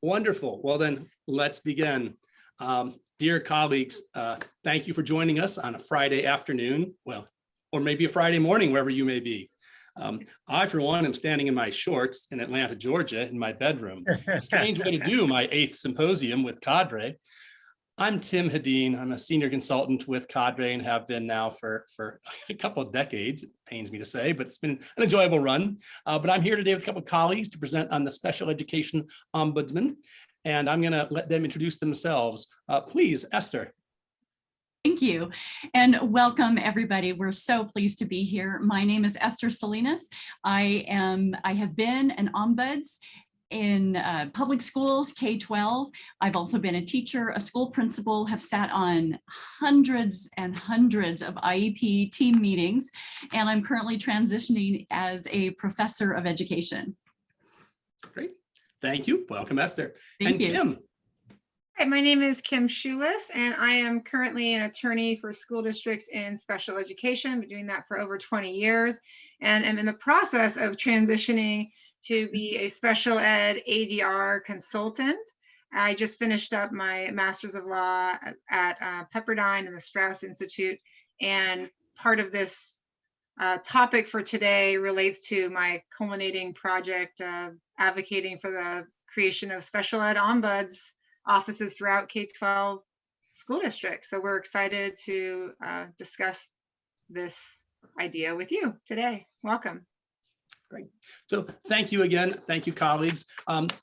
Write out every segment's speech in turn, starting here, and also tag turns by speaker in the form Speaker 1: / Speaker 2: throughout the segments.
Speaker 1: Wonderful. Well, then let's begin. Dear colleagues, thank you for joining us on a Friday afternoon, well, or maybe a Friday morning, wherever you may be. I, for one, am standing in my shorts in Atlanta, Georgia, in my bedroom. A strange way to do my 8th symposium with Cadre. I'm Tim Hedin. I'm a senior consultant with Cadre and have been now for a couple of decades. It pains me to say, but it's been an enjoyable run. But I'm here today with a couple of colleagues to present on the Special Education Ombudsman, and I'm going to let them introduce themselves. Please, Esther.
Speaker 2: Thank you, and welcome everybody. We're so pleased to be here. My name is Esther Salinas. I have been an ombuds in public schools, K-12. I've also been a teacher, a school principal, have sat on hundreds and hundreds of IEP team meetings, and I'm currently transitioning as a professor of education.
Speaker 1: Great, thank you. Welcome, Esther.
Speaker 2: Thank you.
Speaker 1: Kim.
Speaker 3: Hi, my name is Kim Schulis, and I am currently an attorney for school districts in special education. I've been doing that for over 20 years, and I'm in the process of transitioning to be a special ed ADR consultant. I just finished up my Master's of Law at Pepperdine and the Strauss Institute, and part of this topic for today relates to my culminating project of advocating for the creation of special ed ombuds offices throughout K-12 school districts. So we're excited to discuss this idea with you today. Welcome.
Speaker 1: Great. So thank you again. Thank you, colleagues.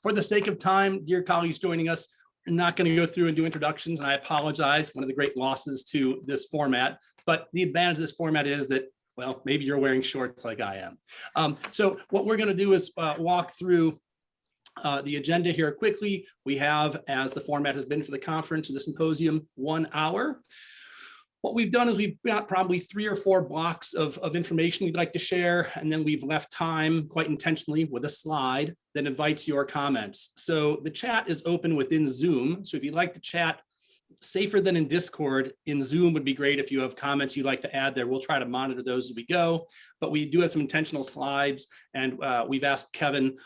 Speaker 1: For the sake of time, dear colleagues joining us, we're not going to go through and do introductions, and I apologize. One of the great losses to this format, but the advantage of this format is that, well, maybe you're wearing shorts like I am. So what we're going to do is walk through the agenda here quickly. We have, as the format has been for the conference or the symposium, 1 hour. What we've done is we've got probably 3 or 4 blocks of information we'd like to share, and then we've left time quite intentionally with a slide that invites your comments. So the chat is open within Zoom. So if you'd like to chat, safer than in Discord, in Zoom would be great. If you have comments you'd like to add there, we'll try to monitor those as we go. But we do have some intentional slides, and we've asked Kevin,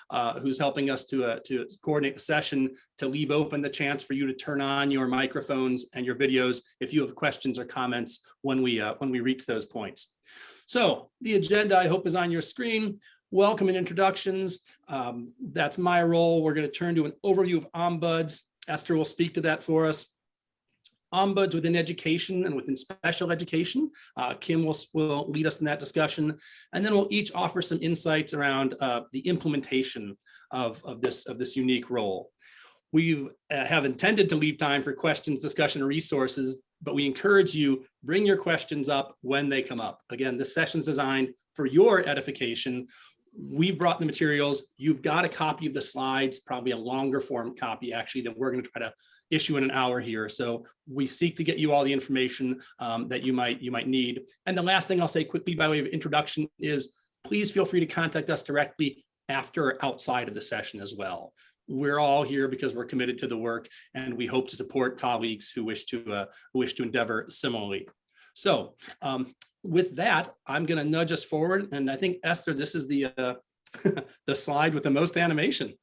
Speaker 1: who's helping us to coordinate the session, to leave open the chance for you to turn on your microphones and your videos if you have questions or comments when we reach those points. So the agenda, I hope, is on your screen. Welcome and introductions. That's my role. We're going to turn to an overview of ombuds. Esther will speak to that for us. Ombuds within education and within special education. Kim will lead us in that discussion. And then we'll each offer some insights around the implementation of this unique role. We have intended to leave time for questions, discussion, and resources, but we encourage you, bring your questions up when they come up. Again, this session is designed for your edification. We've brought the materials. You've got a copy of the slides, probably a longer form copy actually, that we're going to try to issue in an hour here. So we seek to get you all the information that you might need. And the last thing I'll say quickly by way of introduction is, please feel free to contact us directly after or outside of the session as well. We're all here because we're committed to the work, and we hope to support colleagues who wish to endeavor similarly. So with that, I'm going to nudge us forward, and I think, Esther, this is the the slide with the most animation.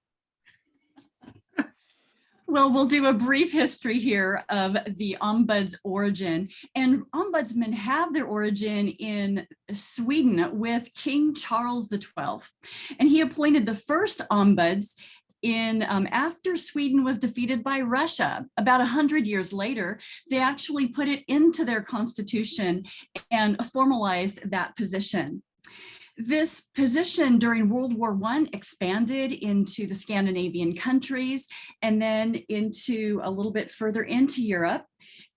Speaker 2: Well, we'll do a brief history here of the ombuds origin. And ombudsmen have their origin in Sweden with King Charles XII. And he appointed the first ombuds after Sweden was defeated by Russia. About 100 years later, they actually put it into their constitution and formalized that position. This position during World War I expanded into the Scandinavian countries and then into a little bit further into Europe.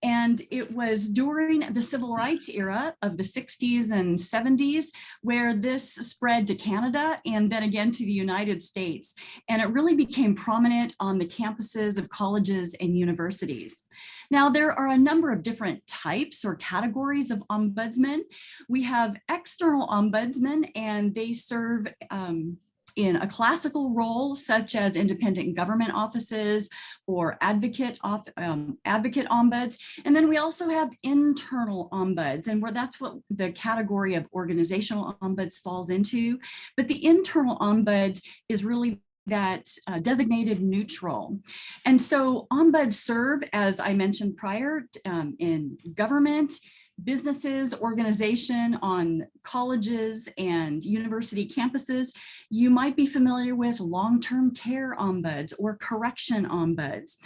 Speaker 2: And it was during the civil rights era of the 60s and 70s where this spread to Canada and then again to the United States. And it really became prominent on the campuses of colleges and universities. Now, there are a number of different types or categories of ombudsmen. We have external ombudsmen, and they serve in a classical role, such as independent government offices or advocate ombuds. And then we also have internal ombuds, and that's what the category of organizational ombuds falls into. But the internal ombuds is really that designated neutral. And so ombuds serve, as I mentioned prior, in government, businesses, organization, on colleges and university campuses. You might be familiar with long-term care ombuds or correction ombuds.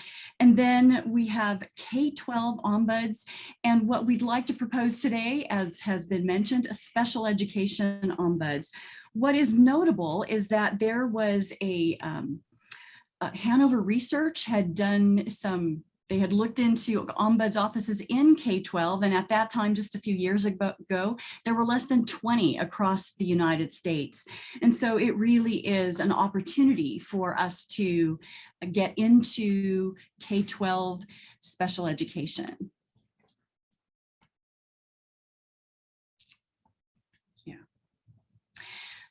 Speaker 2: And then we have K-12 ombuds. And what we'd like to propose today, as has been mentioned, a special education ombuds. What is notable is that there was Hanover Research had done they had looked into ombuds offices in K-12, and at that time, just a few years ago, there were less than 20 across the United States. And so it really is an opportunity for us to get into K-12 special education.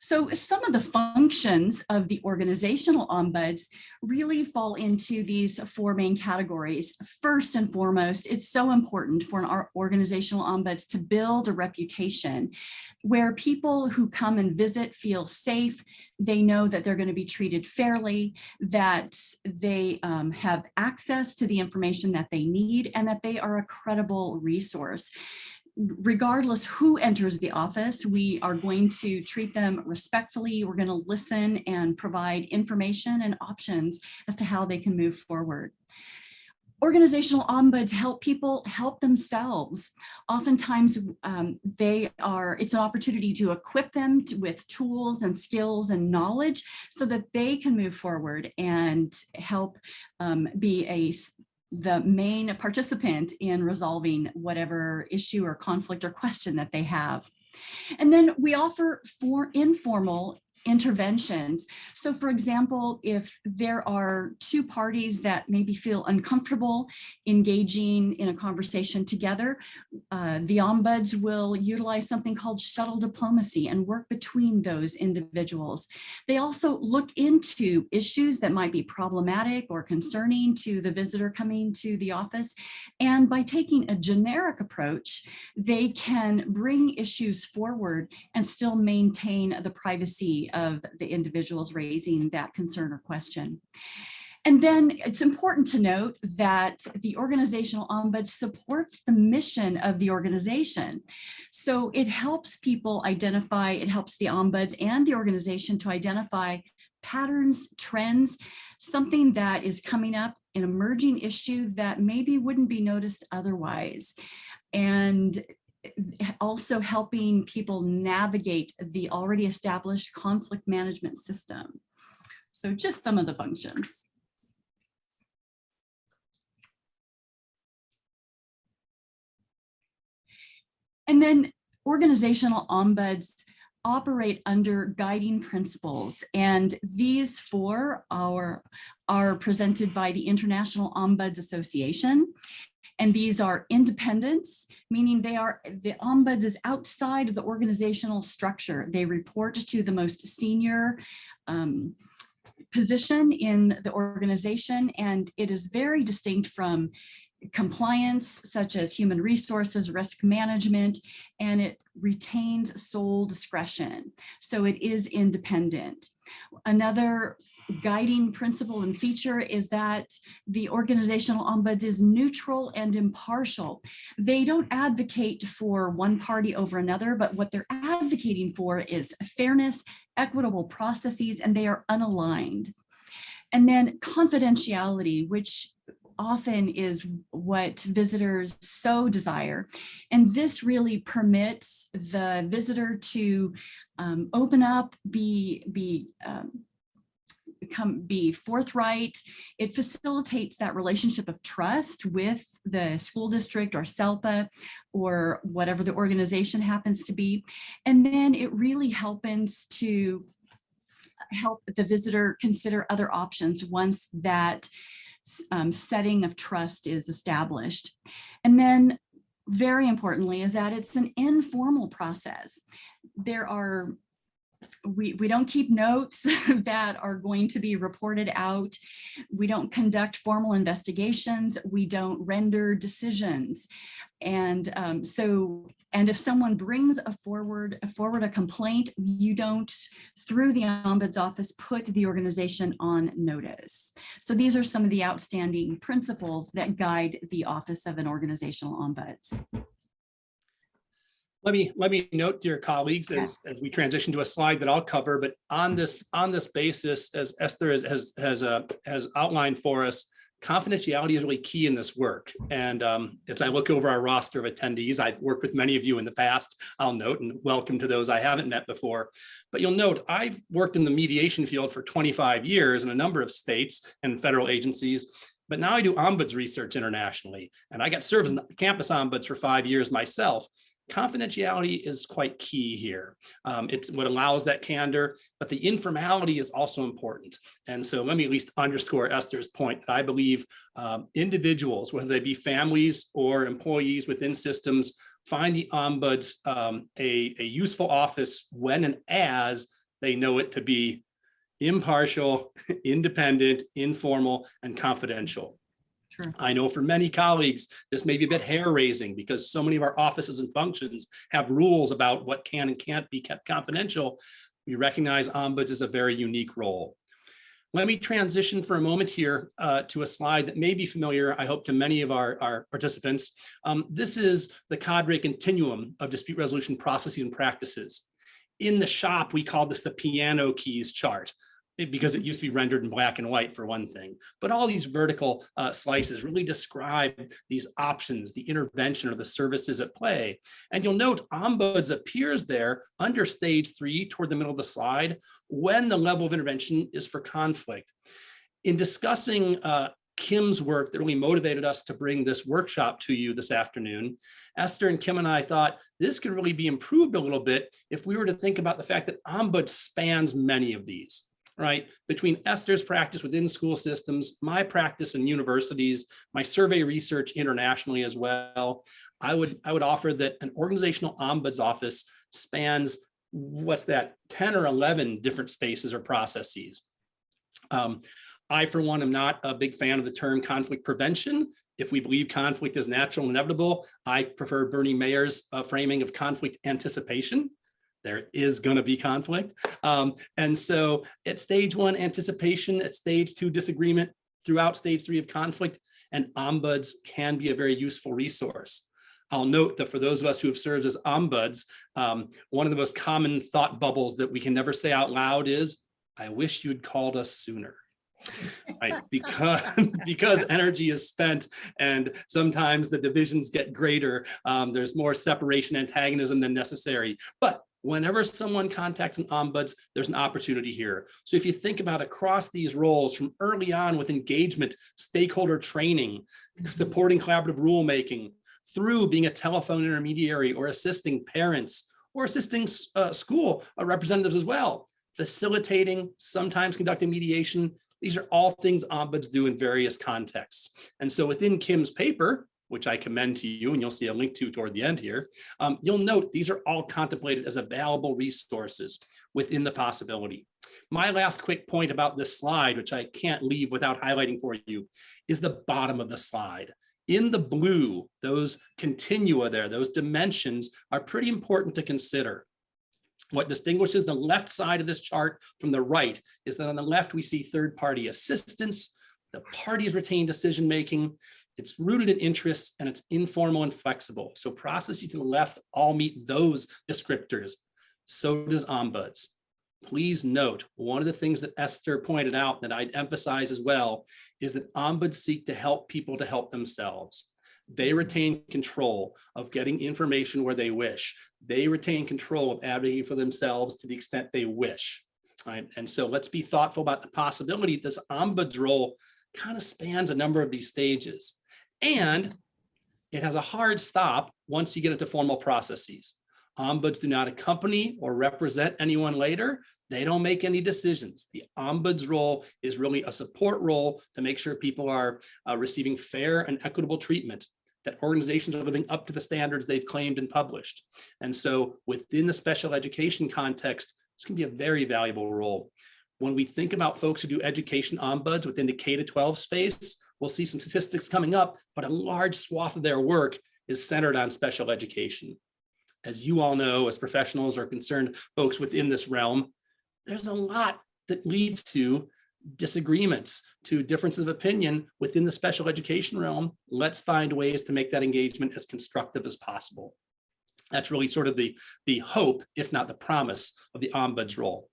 Speaker 2: So some of the functions of the organizational ombuds really fall into these four main categories. First and foremost, it's so important for our organizational ombuds to build a reputation where people who come and visit feel safe. They know that they're going to be treated fairly, that they have access to the information that they need, and that they are a credible resource. Regardless who enters the office, we are going to treat them respectfully. We're going to listen and provide information and options as to how they can move forward. Organizational ombuds help people help themselves. Oftentimes, it's an opportunity to equip them with tools and skills and knowledge so that they can move forward and help be the main participant in resolving whatever issue or conflict or question that they have. And then we offer informal interventions. So for example, if there are two parties that maybe feel uncomfortable engaging in a conversation together, the ombuds will utilize something called shuttle diplomacy and work between those individuals. They also look into issues that might be problematic or concerning to the visitor coming to the office. And by taking a generic approach, they can bring issues forward and still maintain the privacy of the individuals raising that concern or question. And then it's important to note that the organizational ombuds supports the mission of the organization. So it helps people identify, it helps the ombuds and the organization to identify patterns, trends, something that is coming up, an emerging issue that maybe wouldn't be noticed otherwise. And also helping people navigate the already established conflict management system. So just some of the functions. And then organizational ombuds operate under guiding principles, and these four are presented by the International Ombuds Association. And these are independence, meaning the ombuds is outside of the organizational structure. They report to the most senior position in the organization, and it is very distinct from compliance, such as human resources, risk management, and it retains sole discretion. So it is independent. Another guiding principle and feature is that the organizational ombuds is neutral and impartial. They don't advocate for one party over another, but what they're advocating for is fairness, equitable processes, and they are unaligned. And then confidentiality, which often is what visitors so desire. And this really permits the visitor to open up, be forthright. It facilitates that relationship of trust with the school district or SELPA or whatever the organization happens to be. And then it really helps to help the visitor consider other options once that setting of trust is established. And then very importantly is that it's an informal process. We don't keep notes that are going to be reported out. We don't conduct formal investigations. We don't render decisions. And so And if someone brings forward a complaint, you don't, through the Ombuds office, put the organization on notice. So these are some of the outstanding principles that guide the Office of an Organizational Ombuds.
Speaker 1: Let me note, dear colleagues, as we transition to a slide that I'll cover, but on this basis, as Esther has outlined for us, confidentiality is really key in this work. And as I look over our roster of attendees, I've worked with many of you in the past, I'll note, and welcome to those I haven't met before. But you'll note I've worked in the mediation field for 25 years in a number of states and federal agencies. But now I do ombuds research internationally, and I got served as campus ombuds for 5 years myself. Confidentiality is quite key here. It's what allows that candor, but the informality is also important. And so let me at least underscore Esther's point that I believe individuals, whether they be families or employees within systems, find the ombuds a useful office when and as they know it to be impartial, independent, informal, and confidential.
Speaker 2: Sure.
Speaker 1: I know for many colleagues, this may be a bit hair-raising because so many of our offices and functions have rules about what can and can't be kept confidential. We recognize ombuds as a very unique role. Let me transition for a moment here to a slide that may be familiar, I hope, to many of our participants. This is the cadre continuum of dispute resolution processes and practices. In the shop, we call this the piano keys chart, because it used to be rendered in black and white for one thing. But all these vertical slices really describe these options, the intervention or the services at play. And you'll note ombuds appears there under stage 3 toward the middle of the slide when the level of intervention is for conflict. In discussing Kim's work that really motivated us to bring this workshop to you this afternoon, Esther and Kim and I thought this could really be improved a little bit if we were to think about the fact that ombuds spans many of these. Right, between Esther's practice within school systems, my practice in universities, my survey research internationally as well, I would offer that an organizational ombuds office spans, what's that, 10 or 11 different spaces or processes. I, for one, am not a big fan of the term conflict prevention. If we believe conflict is natural and inevitable, I prefer Bernie Mayer's framing of conflict anticipation. There is going to be conflict. And so at stage 1, anticipation, at stage 2, disagreement, throughout stage 3 of conflict, and ombuds can be a very useful resource. I'll note that for those of us who have served as ombuds, one of the most common thought bubbles that we can never say out loud is, I wish you'd called us sooner. Right, because energy is spent and sometimes the divisions get greater. There's more separation, antagonism than necessary. But whenever someone contacts an ombuds, there's an opportunity here. So if you think about across these roles from early on with engagement, stakeholder training, supporting collaborative rulemaking, through being a telephone intermediary or assisting parents or assisting school representatives as well, facilitating, sometimes conducting mediation, these are all things ombuds do in various contexts. And so within Kim's paper, which I commend to you, and you'll see a link to toward the end here, you'll note these are all contemplated as available resources within the possibility. My last quick point about this slide, which I can't leave without highlighting for you, is the bottom of the slide. In the blue, those continua there, those dimensions are pretty important to consider. What distinguishes the left side of this chart from the right is that on the left, we see third-party assistance, the parties retain decision-making, it's rooted in interests, and it's informal and flexible. So processes to the left all meet those descriptors. So does ombuds. Please note, one of the things that Esther pointed out that I'd emphasize as well is that ombuds seek to help people to help themselves. They retain control of getting information where they wish. They retain control of advocating for themselves to the extent they wish. Right? And so let's be thoughtful about the possibility that this ombuds role kind of spans a number of these stages. And it has a hard stop once you get into formal processes. Ombuds do not accompany or represent anyone later. They don't make any decisions. The ombuds role is really a support role to make sure people are receiving fair and equitable treatment, that organizations are living up to the standards they've claimed and published. And so within the special education context, this can be a very valuable role. When we think about folks who do education ombuds within the K-12 space, we'll see some statistics coming up, but a large swath of their work is centered on special education. as you all know, as professionals or concerned folks within this realm, there's a lot that leads to disagreements, to differences of opinion within the special education realm. Let's find ways to make that engagement as constructive as possible. That's really sort of the hope, if not the promise, of the ombuds role.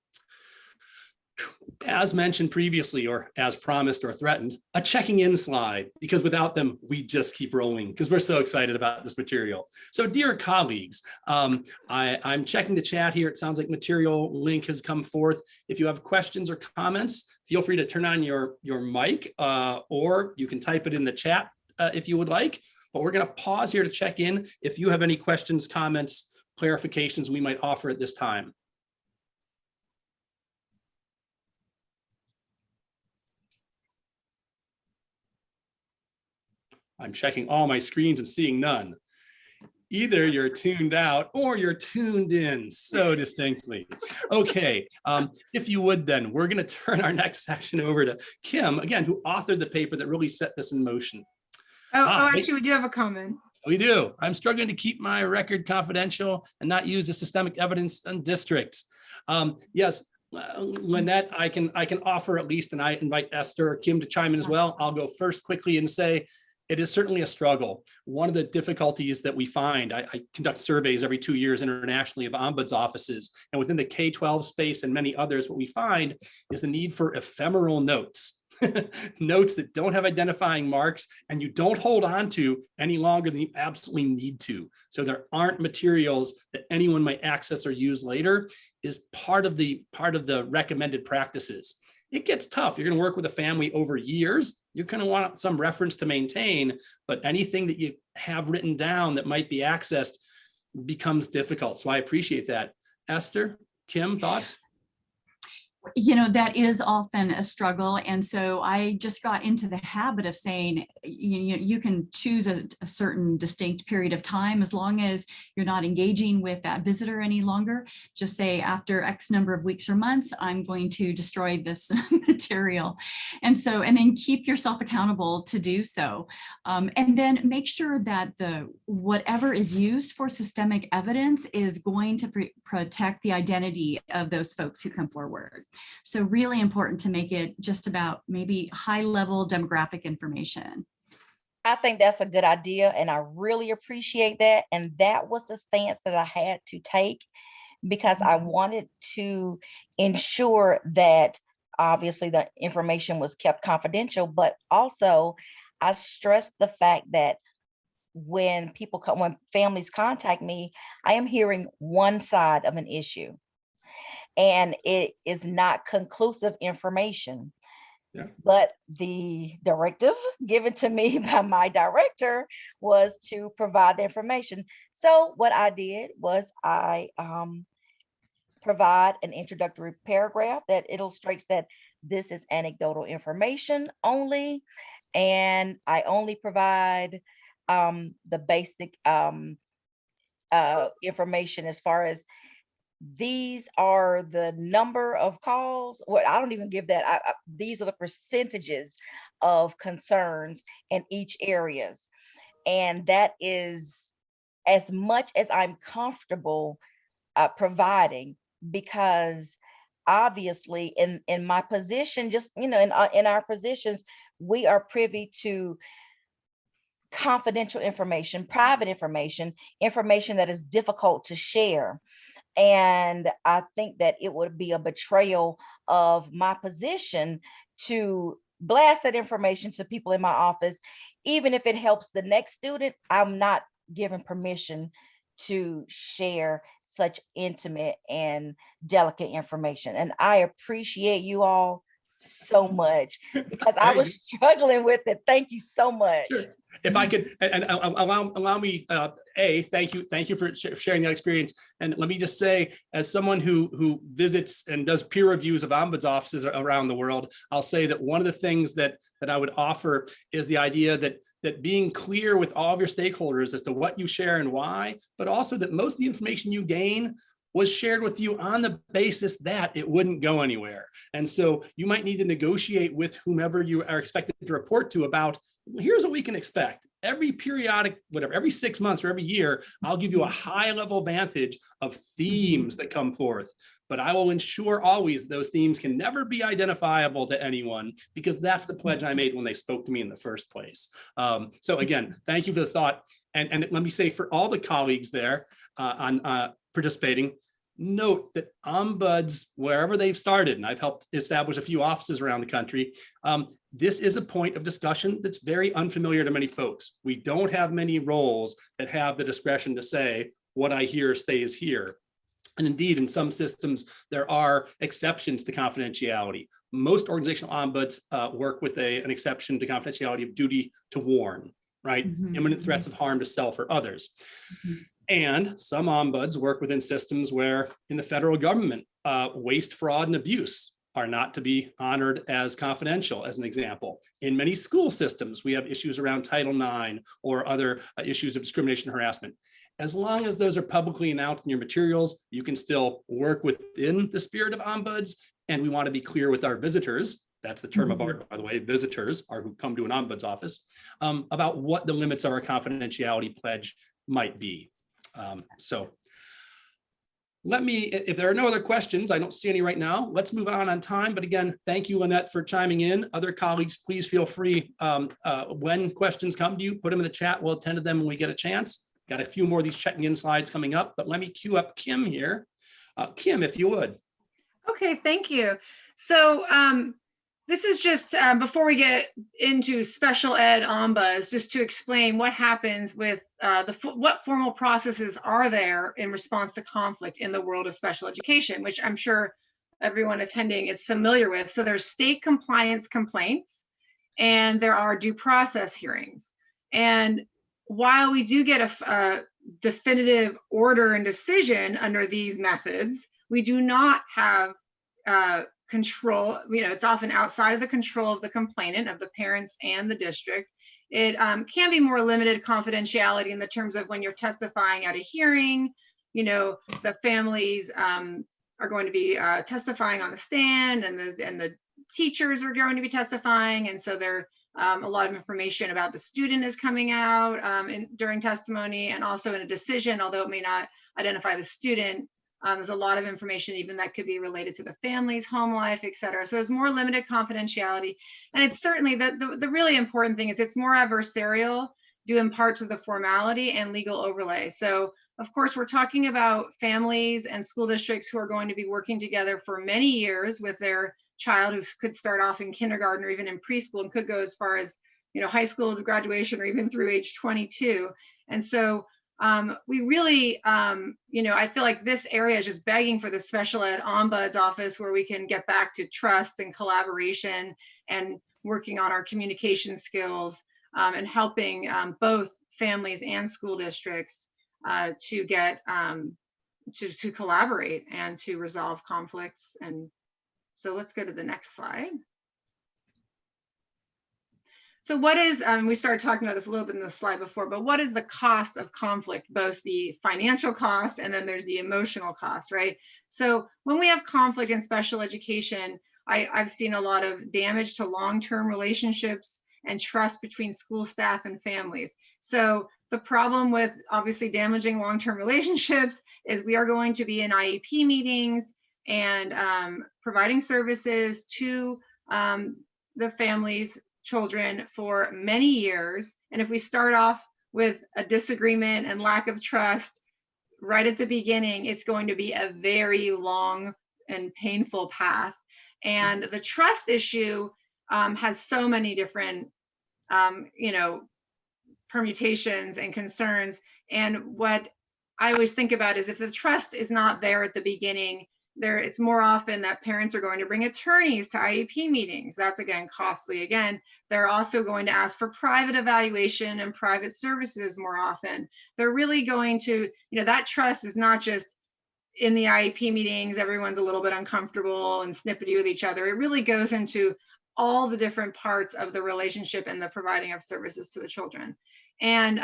Speaker 1: As mentioned previously, or as promised or threatened, a checking in slide, because without them, we just keep rolling because we're so excited about this material. So dear colleagues, I'm checking the chat here. It sounds like material link has come forth. If you have questions or comments, feel free to turn on your mic, or you can type it in the chat if you would like. But we're going to pause here to check in if you have any questions, comments, clarifications we might offer at this time. I'm checking all my screens and seeing none. Either you're tuned out or you're tuned in so distinctly. Okay, if you would then, we're going to turn our next section over to Kim, again, who authored the paper that really set this in motion.
Speaker 3: Actually, we do have a comment.
Speaker 1: We do. I'm struggling to keep my record confidential and not use the systemic evidence in districts. Yes, Lynette, I can offer at least, and I invite Esther or Kim to chime in as well. I'll go first quickly and say, it is certainly a struggle. One of the difficulties that we find, I conduct surveys every 2 years internationally of ombuds offices, and within the K-12 space and many others, what we find is the need for ephemeral notes. Notes that don't have identifying marks and you don't hold on to any longer than you absolutely need to. So there aren't materials that anyone might access or use later is part of the recommended practices. It gets tough. You're going to work with a family over years. You're going to want some reference to maintain, but anything that you have written down that might be accessed becomes difficult. So I appreciate that. Esther, Kim, thoughts?
Speaker 2: You know, that is often a struggle. And so I just got into the habit of saying, you can choose a certain distinct period of time as long as you're not engaging with that visitor any longer. Just say after X number of weeks or months, I'm going to destroy this material. And then keep yourself accountable to do so. And then make sure that whatever is used for systemic evidence is going to protect the identity of those folks who come forward. So really important to make it just about maybe high-level demographic information.
Speaker 4: I think that's a good idea, and I really appreciate that. And that was the stance that I had to take because I wanted to ensure that obviously the information was kept confidential, but also I stressed the fact that when families contact me, I am hearing one side of an issue. And it is not conclusive information. Yeah. But the directive given to me by my director was to provide the information. So what I did was I provide an introductory paragraph that illustrates that this is anecdotal information only, and I only provide the basic information as far as these are the number of calls. Well, I don't even give that. These are the percentages of concerns in each areas. And that is as much as I'm comfortable providing, because obviously in my position, just, in our positions, we are privy to confidential information, private information that is difficult to share. And I think that it would be a betrayal of my position to blast that information to people in my office. Even if it helps the next student, I'm not given permission to share such intimate and delicate information. And I appreciate you all so much because I was struggling with it. Thank you so much.
Speaker 1: Sure. If I could, and allow me, thank you for sharing that experience. And let me just say, as someone who visits and does peer reviews of ombuds offices around the world, I'll say that one of the things that I would offer is the idea that being clear with all of your stakeholders as to what you share and why, but also that most of the information you gain was shared with you on the basis that it wouldn't go anywhere. And so you might need to negotiate with whomever you are expected to report to about, here's what we can expect. every periodic, whatever, every 6 months or every year, I'll give you a high level vantage of themes that come forth. But I will ensure always those themes can never be identifiable to anyone, because that's the pledge I made when they spoke to me in the first place. So again, thank you for the thought. And let me say, for all the colleagues there on participating, note that ombuds, wherever they've started, and I've helped establish a few offices around the country, this is a point of discussion that's very unfamiliar to many folks. We don't have many roles that have the discretion to say, what I hear stays here. And indeed, in some systems, there are exceptions to confidentiality. Most organizational ombuds work with an exception to confidentiality of duty to warn, right? Imminent threats of harm to self or others. And some ombuds work within systems where in the federal government, waste, fraud, and abuse are not to be honored as confidential, as an example. In many school systems, we have issues around Title IX or other issues of discrimination and harassment. As long as those are publicly announced in your materials, you can still work within the spirit of ombuds. And we want to be clear with our visitors, that's the term of art, by the way, visitors are who come to an ombuds office, about what the limits of our confidentiality pledge might be. So let me, if there are no other questions, I don't see any right now, let's move on time. But again, thank you, Lynette, for chiming in. Other colleagues, please feel free, when questions come to you, put them in the chat. We'll attend to them when we get a chance. Got a few more of these checking in slides coming up, but let me queue up Kim here. Kim, if you would.
Speaker 3: Okay, thank you. So this is just before we get into special ed ombuds, just to explain what happens with what formal processes are there in response to conflict in the world of special education, which I'm sure everyone attending is familiar with. So there's state compliance complaints, and there are due process hearings. And while we do get a definitive order and decision under these methods, we do not have control. It's often outside of the control of the complainant, of the parents and the district. It can be more limited confidentiality in the terms of when you're testifying at a hearing, the families are going to be testifying on the stand, and the teachers are going to be testifying. And so there a lot of information about the student is coming out during testimony, and also in a decision, although it may not identify the student. There's a lot of information even that could be related to the family's home life, et cetera. So there's more limited confidentiality. And it's certainly the really important thing is it's more adversarial, due in part to the formality and legal overlay. So of course, we're talking about families and school districts who are going to be working together for many years with their child, who could start off in kindergarten or even in preschool, and could go as far as high school graduation, or even through age 22. And so we really, I feel like this area is just begging for the special ed ombuds office, where we can get back to trust and collaboration and working on our communication skills, and helping both families and school districts to get to collaborate and to resolve conflicts. And so let's go to the next slide. So what is, we started talking about this a little bit in the slide before, but what is the cost of conflict, both the financial cost and then there's the emotional cost, right? So when we have conflict in special education, I've seen a lot of damage to long-term relationships and trust between school staff and families. So the problem with obviously damaging long-term relationships is we are going to be in IEP meetings and providing services to the families' children for many years. And if we start off with a disagreement and lack of trust right at the beginning, it's going to be a very long and painful path. And the trust issue has so many different, permutations and concerns. And what I always think about is if the trust is not there at the beginning, it's more often that parents are going to bring attorneys to IEP meetings. That's again costly. Again, they're also going to ask for private evaluation and private services more often. They're really going to, that trust is not just in the IEP meetings, everyone's a little bit uncomfortable and snippety with each other. It really goes into all the different parts of the relationship and the providing of services to the children. And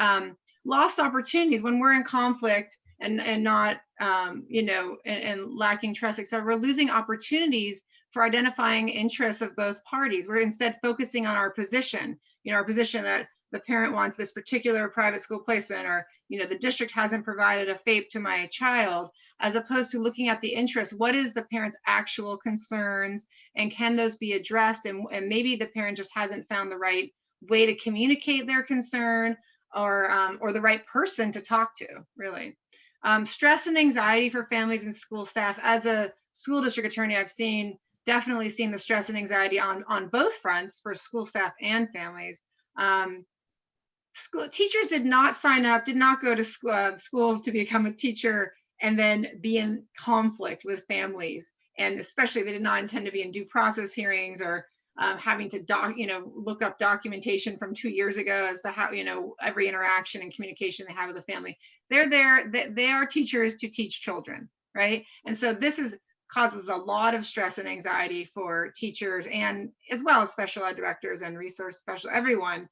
Speaker 3: lost opportunities when we're in conflict and not, and lacking trust, et cetera, we're losing opportunities for identifying interests of both parties. We're instead focusing on our position, our position that the parent wants this particular private school placement, or, you know, the district hasn't provided a FAPE to my child, as opposed to looking at the interest. What is the parent's actual concerns, and can those be addressed? And maybe the parent just hasn't found the right way to communicate their concern, or the right person to talk to, really. Stress and anxiety for families and school staff. As a school district attorney, I've definitely seen the stress and anxiety on both fronts for school staff and families. School teachers did not sign up, did not go to school to become a teacher and then be in conflict with families. And especially they did not intend to be in due process hearings, or having to look up documentation from 2 years ago as to how, every interaction and communication they have with the family. They're there, they are teachers to teach children, right? And so this causes a lot of stress and anxiety for teachers, and as well as special ed directors and resource special, everyone,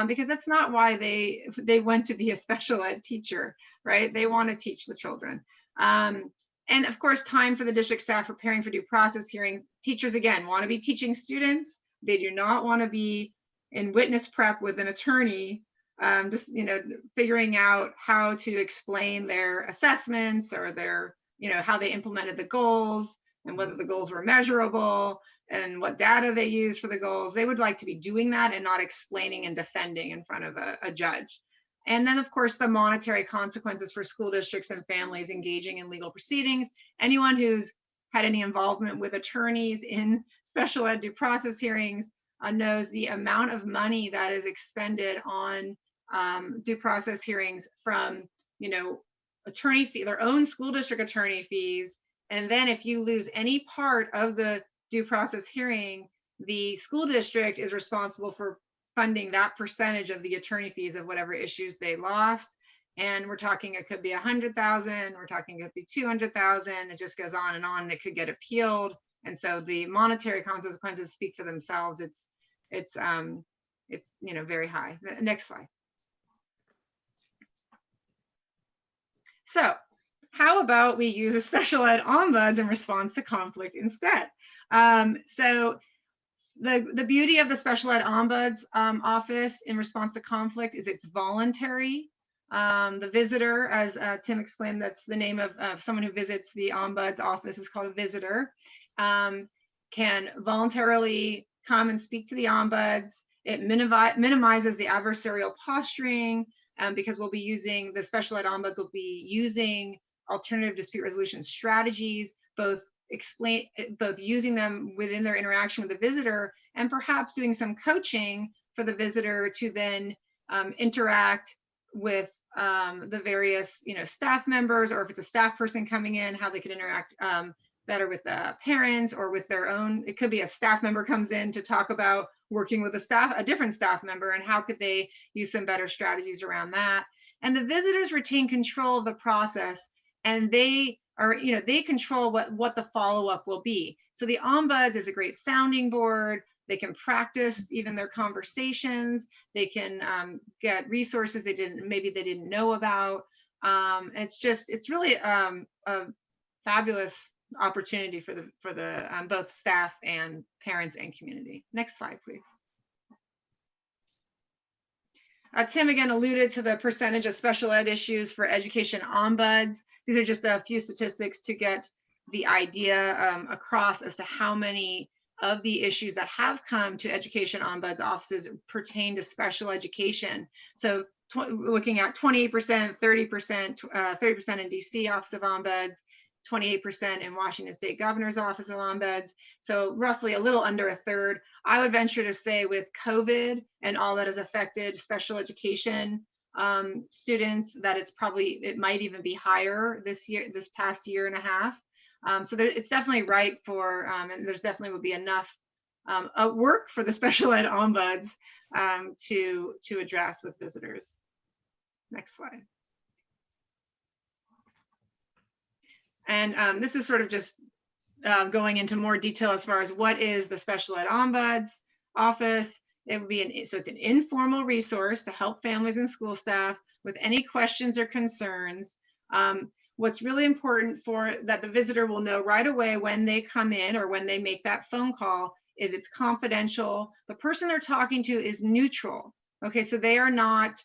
Speaker 3: because that's not why they went to be a special ed teacher, right? They want to teach the children. And of course, time for the district staff preparing for due process hearing. Teachers, again, want to be teaching students. They do not want to be in witness prep with an attorney, just, figuring out how to explain their assessments, or their, how they implemented the goals, and whether the goals were measurable, and what data they use for the goals. They would like to be doing that and not explaining and defending in front of a judge. And then, of course, the monetary consequences for school districts and families engaging in legal proceedings. Anyone who's had any involvement with attorneys in special ed due process hearings knows the amount of money that is expended on due process hearings from, attorney fee, their own school district attorney fees. And then if you lose any part of the due process hearing, the school district is responsible for funding that percentage of the attorney fees of whatever issues they lost. And we're talking, it could be 100,000, we're talking it could be 200,000, it just goes on, and it could get appealed. And so the monetary consequences speak for themselves. It's very high. Next slide. So how about we use a special ed ombuds in response to conflict instead? So the beauty of the Special Ed Ombuds office in response to conflict is it's voluntary. The visitor, as Tim explained, that's the name of someone who visits the Ombuds office, is called a visitor, can voluntarily come and speak to the Ombuds. It minimizes the adversarial posturing, because the Special Ed Ombuds will be using alternative dispute resolution strategies, both using them within their interaction with the visitor, and perhaps doing some coaching for the visitor to then interact with the various staff members, or if it's a staff person coming in, how they could interact better with the parents, or with their own. It could be a staff member comes in to talk about working with a different staff member, and how could they use some better strategies around that. And the visitors retain control of the process, and they control what the follow-up will be. So the Ombuds is a great sounding board. They can practice even their conversations. They can get resources maybe they didn't know about. It's really a fabulous opportunity for the both staff and parents and community. Next slide, please. Tim again alluded to the percentage of special ed issues for education ombuds. These are just a few statistics to get the idea across as to how many of the issues that have come to education ombuds offices pertain to special education. So looking at 28%, 30%, 30% in DC Office of Ombuds, 28% in Washington State Governor's Office of Ombuds. So roughly a little under a third. I would venture to say with COVID and all that has affected special education students, that it might even be higher this past year and a half. So it's definitely ripe for, and there's definitely would be enough work for the special ed ombuds to address with visitors. Next slide. And this is sort of just going into more detail as far as what is the Special Ed Ombuds office. It would be so it's an informal resource to help families and school staff with any questions or concerns. What's really important that the visitor will know right away when they come in or when they make that phone call is it's confidential. The person they're talking to is neutral. Okay, so they are not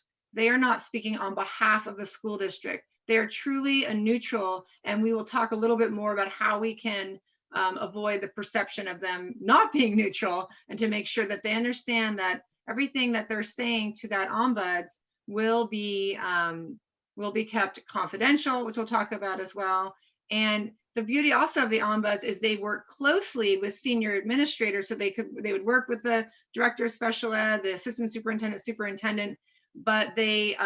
Speaker 3: speaking on behalf of the school district. They are truly a neutral, and we will talk a little bit more about how we can avoid the perception of them not being neutral, and to make sure that they understand that everything that they're saying to that ombuds will be kept confidential, which we'll talk about as well. And the beauty also of the ombuds is they work closely with senior administrators, so they would work with the director of special ed, the assistant superintendent, but they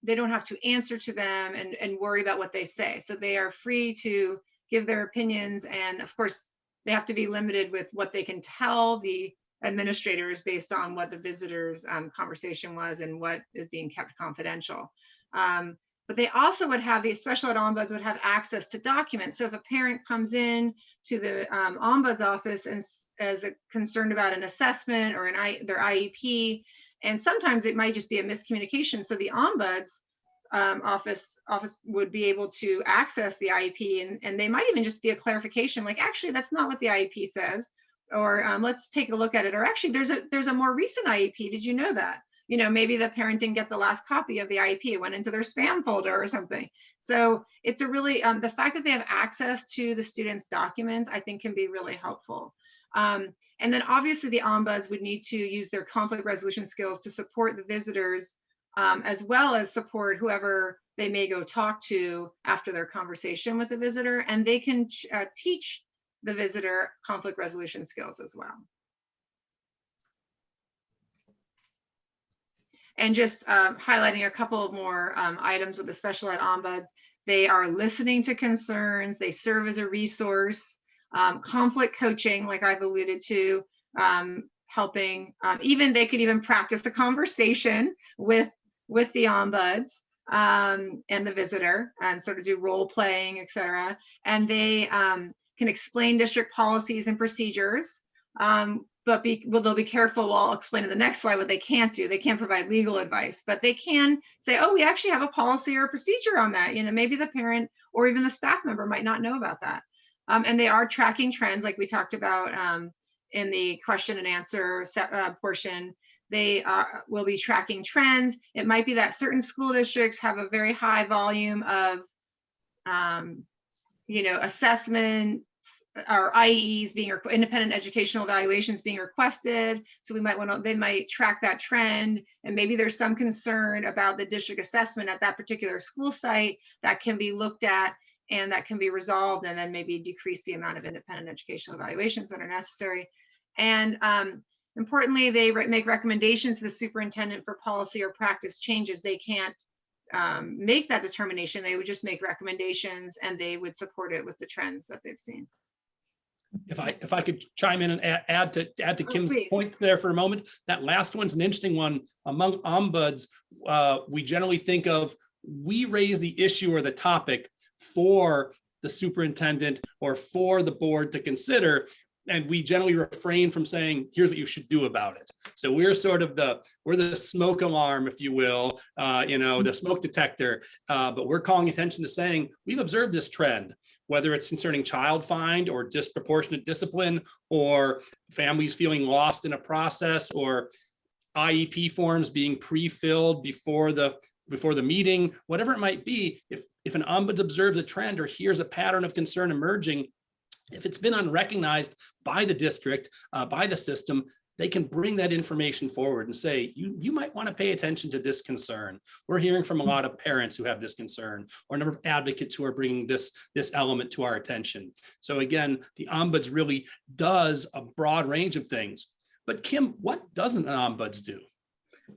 Speaker 3: they don't have to answer to them and worry about what they say. So they are free to give their opinions, and of course they have to be limited with what they can tell the administrators based on what the visitor's conversation was and what is being kept confidential. But they also would have, the special ed ombuds would have access to documents. So if a parent comes in to the ombuds office and is concerned about an assessment or their IEP, and sometimes it might just be a miscommunication. So the ombuds office would be able to access the IEP, and they might even just be a clarification, like, actually, that's not what the IEP says, or let's take a look at it, or actually, there's a more recent IEP. Did you know that? You know, maybe the parent didn't get the last copy of the IEP. It went into their spam folder or something. So it's a really, the fact that they have access to the students' documents, I think, can be really helpful. And then obviously the ombuds would need to use their conflict resolution skills to support the visitors, as well as support whoever they may go talk to after their conversation with the visitor. And they can teach the visitor conflict resolution skills as well. And just highlighting a couple more items with the special ed ombuds. They are listening to concerns. They serve as a resource. Conflict coaching, like I've alluded to, helping. Even they could even practice a conversation with the ombuds and the visitor, and sort of do role playing, etc. And they can explain district policies and procedures. But they'll be careful. I'll explain in the next slide what they can't do. They can't provide legal advice, but they can say, oh, we actually have a policy or a procedure on that. You know, maybe the parent or even the staff member might not know about that. And they are tracking trends, like we talked about in the question and answer portion. They will be tracking trends. It might be that certain school districts have a very high volume of, assessment or IEs being, or independent educational evaluations being requested. So they might track that trend, and maybe there's some concern about the district assessment at that particular school site that can be looked at and that can be resolved, and then maybe decrease the amount of independent educational evaluations that are necessary. And importantly, they make recommendations to the superintendent for policy or practice changes. They can't make that determination. They would just make recommendations, and they would support it with the trends that they've seen.
Speaker 1: If I could chime in and add to Kim's point there for a moment, that last one's an interesting one. Among ombuds, we generally think of, we raise the issue or the topic for the superintendent or for the board to consider, and we generally refrain from saying, here's what you should do about it. So we're sort of we're the smoke alarm, if you will, the smoke detector, but we're calling attention to saying, we've observed this trend, whether it's concerning child find or disproportionate discipline, or families feeling lost in a process, or IEP forms being pre-filled before the meeting, whatever it might be. If an ombuds observes a trend or hears a pattern of concern emerging, if it's been unrecognized by the district, by the system, they can bring that information forward and say, you might want to pay attention to this concern. We're hearing from a lot of parents who have this concern, or a number of advocates who are bringing this element to our attention. So again, the ombuds really does a broad range of things. But Kim, what doesn't an ombuds do?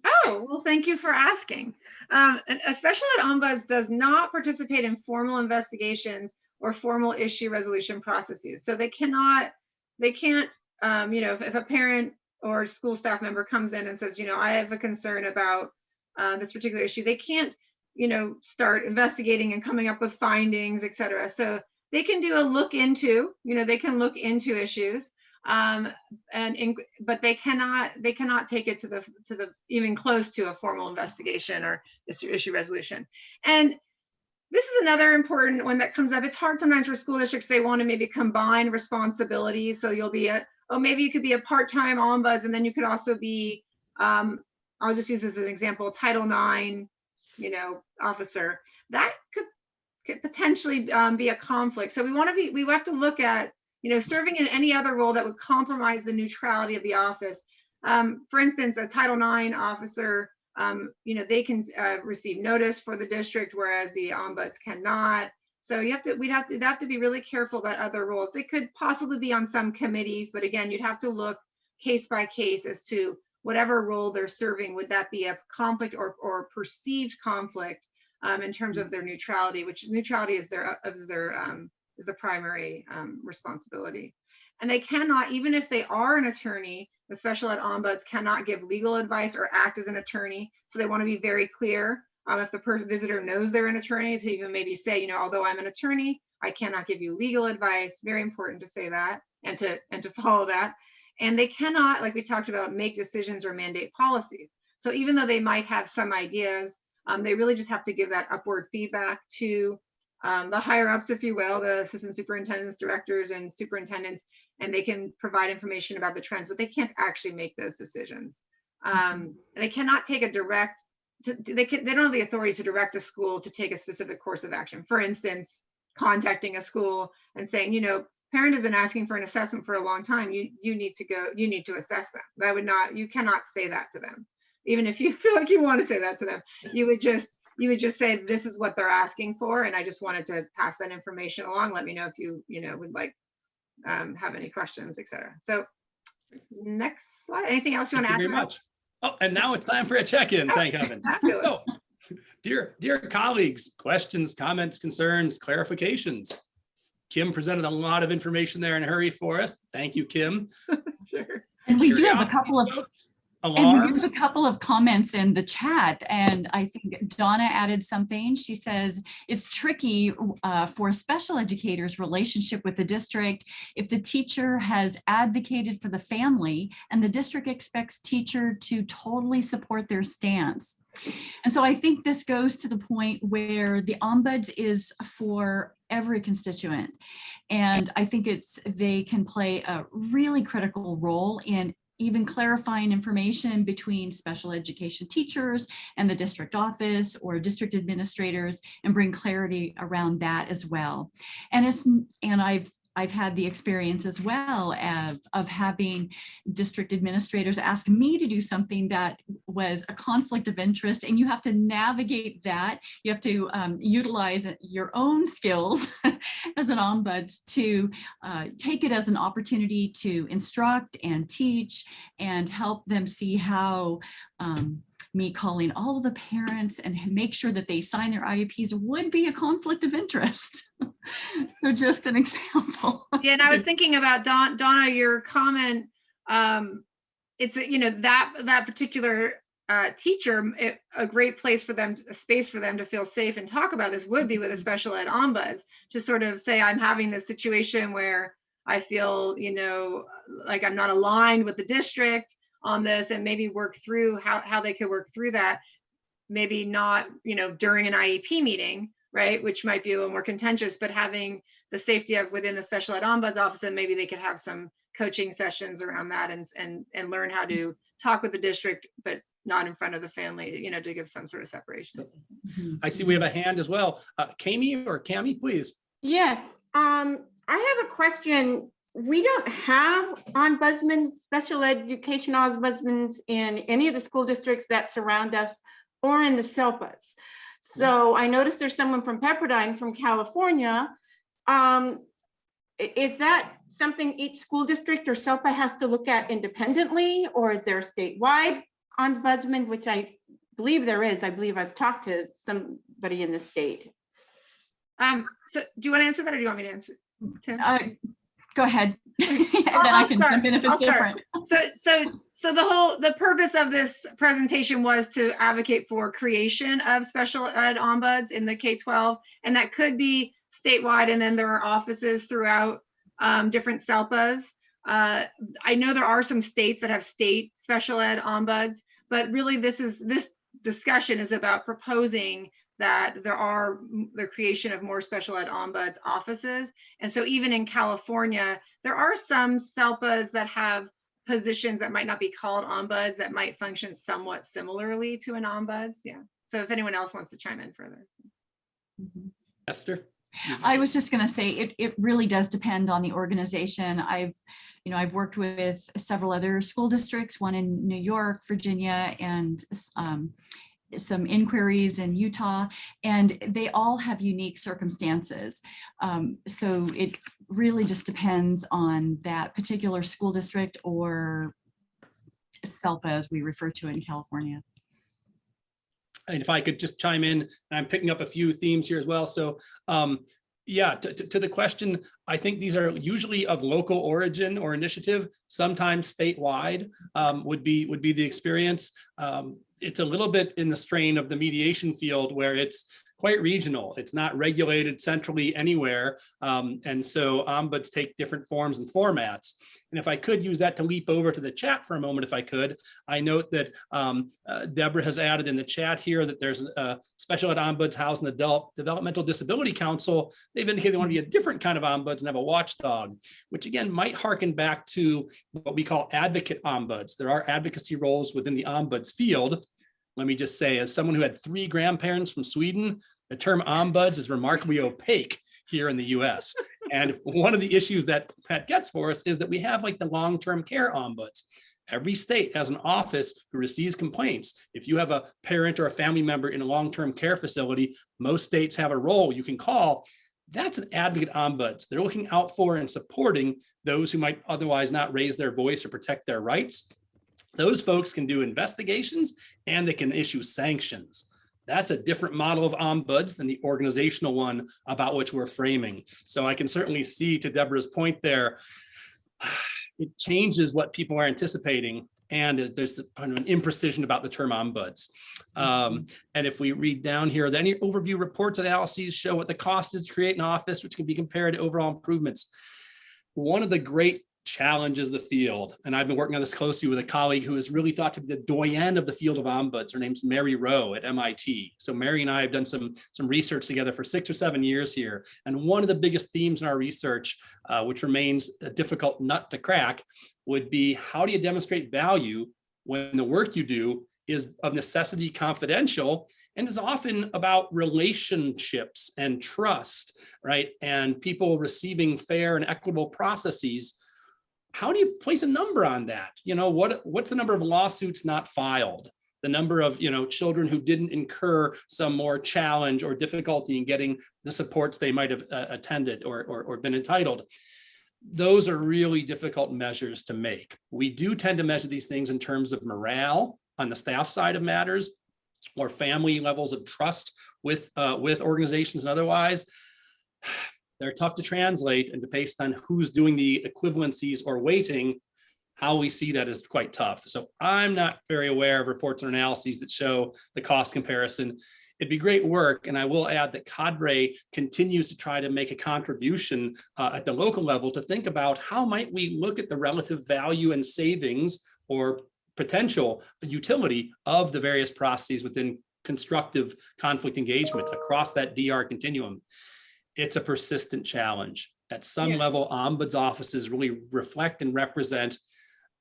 Speaker 3: Oh, well, thank you for asking. A special ed ombuds does not participate in formal investigations or formal issue resolution processes. So they can't, if a parent or school staff member comes in and says, I have a concern about this particular issue, they can't, start investigating and coming up with findings, et cetera. So they can do a look into, they can look into issues, but they cannot take it to the even close to a formal investigation or issue resolution. And this is another important one that comes up. It's hard sometimes for school districts. They want to maybe combine responsibilities. So you'll be maybe you could be a part-time ombuds, and then you could also be I'll just use this as an example, Title IX, officer, that could potentially be a conflict. So we have to look at, serving in any other role that would compromise the neutrality of the office. For instance, a Title IX officer, they can receive notice for the district, whereas the ombuds cannot. So we'd have to be really careful about other roles. They could possibly be on some committees, but again, you'd have to look case by case as to whatever role they're serving. Would that be a conflict or perceived conflict in terms of their neutrality, which neutrality is the primary responsibility. And they cannot, even if they are an attorney, the special ed ombuds cannot give legal advice or act as an attorney. So they want to be very clear. If the visitor knows they're an attorney, to even maybe say, although I'm an attorney, I cannot give you legal advice. Very important to say that and to follow that. And they cannot, like we talked about, make decisions or mandate policies. So even though they might have some ideas, they really just have to give that upward feedback to the higher ups, if you will, the assistant superintendents, directors, and superintendents, and they can provide information about the trends, but they can't actually make those decisions. They cannot take a direct, they don't have the authority to direct a school to take a specific course of action. For instance, contacting a school and saying, parent has been asking for an assessment for a long time. You need to assess them. You cannot say that to them. Even if you feel like you want to say that to them, you would just say, this is what they're asking for, and I just wanted to pass that information along. Let me know if you would like have any questions, etc. So next slide. Anything else you want to add?
Speaker 1: Thank you very much. Oh, and now it's time for a check-in. Thank heavens. So, dear colleagues, questions, comments, concerns, clarifications. Kim presented a lot of information there in a hurry for us. Thank you, Kim.
Speaker 3: Sure.
Speaker 2: And we do have a couple of
Speaker 1: alarms.
Speaker 2: And we have a couple of comments in the chat, and I think Donna added something. She says it's tricky for special educators' relationship with the district if the teacher has advocated for the family and the district expects teacher to totally support their stance. And so I think this goes to the point where the ombuds is for every constituent. And I think they can play a really critical role in even clarifying information between special education teachers and the district office or district administrators, and bring clarity around that as well. And I've had the experience as well of having district administrators ask me to do something that was a conflict of interest, and you have to navigate that. You have to utilize your own skills as an ombuds to take it as an opportunity to instruct and teach and help them see how me calling all of the parents and make sure that they sign their IEPs would be a conflict of interest. So just an example.
Speaker 3: Yeah, and I was thinking about Donna, your comment. It's that particular teacher, a great place for them, a space for them to feel safe and talk about this would be with a special ed ombuds, to sort of say, I'm having this situation where I feel, like I'm not aligned with the district on this, and maybe work through how they could work through that. Maybe not, during an IEP meeting, right, which might be a little more contentious, but having the safety of within the special ed ombuds office, and maybe they could have some coaching sessions around that and learn how to talk with the district, but not in front of the family, to give some sort of separation.
Speaker 1: I see we have a hand as well. Cami, please.
Speaker 5: Yes, I have a question. We don't have ombudsmen, special education ombudsmen in any of the school districts that surround us or in the SELPAs. So I noticed there's someone from Pepperdine from California. Is that something each school district or SELPA has to look at independently, or is there a statewide ombudsman, which I believe there is. I believe I've talked to somebody in the state.
Speaker 3: So do you want to answer that, or do you want me to answer? Tim?
Speaker 2: Go ahead. And then I can jump in if it's different.
Speaker 3: So the purpose of this presentation was to advocate for creation of special ed ombuds in the K-12, and that could be statewide, and then there are offices throughout different SELPAs. I know there are some states that have state special ed ombuds, but really this discussion is about proposing that the creation of more special ed ombuds offices. And so even in California, there are some SELPAs that have positions that might not be called ombuds that might function somewhat similarly to an ombuds. Yeah. So if anyone else wants to chime in further.
Speaker 1: Esther?
Speaker 2: I was just going to say it really does depend on the organization. I've worked with several other school districts, one in New York, Virginia, and some inquiries in Utah, and they all have unique circumstances. So it really just depends on that particular school district, or SELPA as we refer to it in California.
Speaker 1: And if I could just chime in, and I'm picking up a few themes here as well. So yeah, to the question, I think these are usually of local origin or initiative, sometimes statewide would be the experience. It's a little bit in the strain of the mediation field where it's quite regional. It's not regulated centrally anywhere. And so ombuds take different forms and formats. And if I could use that to leap over to the chat for a moment, if I could, I note that Deborah has added in the chat here that there's a Special Ed Ombuds Housing Adult Developmental Disability Council. They've indicated they want to be a different kind of ombuds and have a watchdog, which again might harken back to what we call advocate ombuds. There are advocacy roles within the ombuds field. Let me just say, as someone who had 3 grandparents from Sweden, the term ombuds is remarkably opaque here in the US. And one of the issues that gets for us is that we have like the long-term care ombuds. Every state has an office who receives complaints. If you have a parent or a family member in a long-term care facility, most states have a role you can call. That's an advocate ombuds. They're looking out for and supporting those who might otherwise not raise their voice or protect their rights. Those folks can do investigations and they can issue sanctions. That's a different model of ombuds than the organizational one about which we're framing. So I can certainly see, to Deborah's point there, it changes what people are anticipating, and there's kind of an imprecision about the term ombuds. And if we read down here, any overview reports and analyses show what the cost is to create an office, which can be compared to overall improvements. One of the great challenges of the field, and I've been working on this closely with a colleague who is really thought to be the doyen of the field of ombuds. Her name's Mary Rowe at MIT. So Mary and I have done some research together for 6 or 7 years here. And one of the biggest themes in our research, which remains a difficult nut to crack, would be how do you demonstrate value when the work you do is of necessity confidential and is often about relationships and trust, right? And people receiving fair and equitable processes. How do you place a number on that? You know, what's the number of lawsuits not filed? The number of, children who didn't incur some more challenge or difficulty in getting the supports they might have attended or been entitled. Those are really difficult measures to make. We do tend to measure these things in terms of morale on the staff side of matters, or family levels of trust with organizations and otherwise. They're tough to translate, and based on who's doing the equivalencies or weighting, how we see that is quite tough. So I'm not very aware of reports or analyses that show the cost comparison. It'd be great work, and I will add that Cadre continues to try to make a contribution at the local level to think about how might we look at the relative value and savings or potential utility of the various processes within constructive conflict engagement across that DR continuum. It's a persistent challenge. At some level, ombuds offices really reflect and represent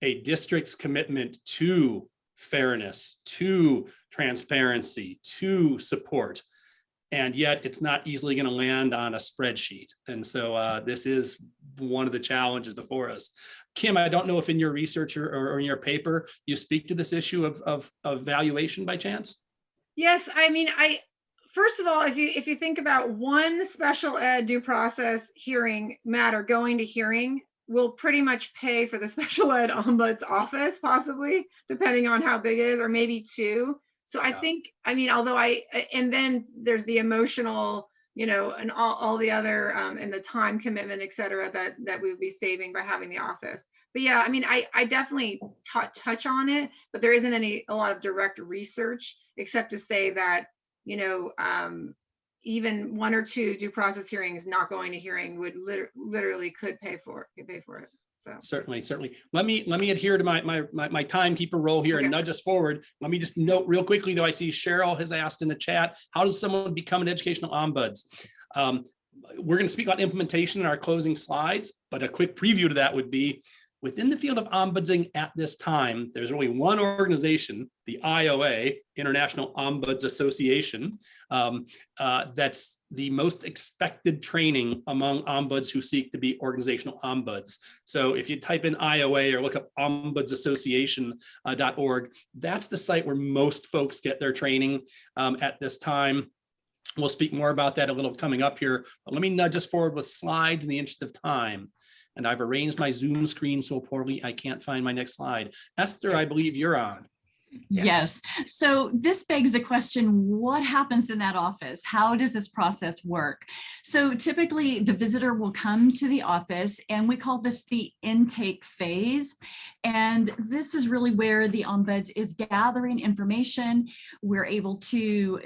Speaker 1: a district's commitment to fairness, to transparency, to support. And yet it's not easily going to land on a spreadsheet. And so this is one of the challenges before us. Kim, I don't know if in your research or in your paper, you speak to this issue of valuation by chance?
Speaker 3: Yes, I mean, first of all, if you think about one special ed due process hearing matter going to hearing will pretty much pay for the special ed ombuds office, possibly, depending on how big it is, or maybe 2. So I think, I mean, and then there's the emotional, and all the other, and the time commitment, et cetera, that we would be saving by having the office. But yeah, I mean, I definitely touch on it, but there isn't a lot of direct research, except to say that, even 1 or 2 due process hearings not going to hearing would literally could pay for it. So
Speaker 1: Certainly. Let me adhere to my timekeeper role here and nudge us forward. Let me just note real quickly, though, I see Cheryl has asked in the chat, how does someone become an educational ombuds? We're going to speak about implementation in our closing slides, but a quick preview to that would be Within the field of ombudsing at this time, there's only one organization, the IOA, International Ombuds Association, that's the most expected training among ombuds who seek to be organizational ombuds. So if you type in IOA or look up ombudsassociation.org, that's the site where most folks get their training at this time. We'll speak more about that a little coming up here, but let me nudge us forward with slides in the interest of time. And I've arranged my Zoom screen so poorly, I can't find my next slide. Esther, I believe you're on.
Speaker 5: Yeah.
Speaker 2: Yes. So this begs the question, what happens in that office? How does this process work? So typically the visitor will come to the office, and we call this the intake phase. And this is really where the ombuds is gathering information. We're able to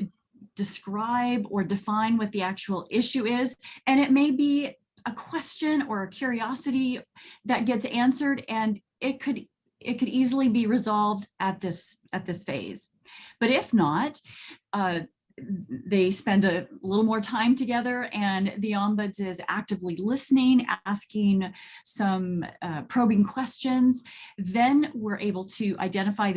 Speaker 2: describe or define what the actual issue is. And it may be a question or a curiosity that gets answered, and it could easily be resolved at this phase. But if not, they spend a little more time together, and the ombuds is actively listening, asking some probing questions. Then we're able to identify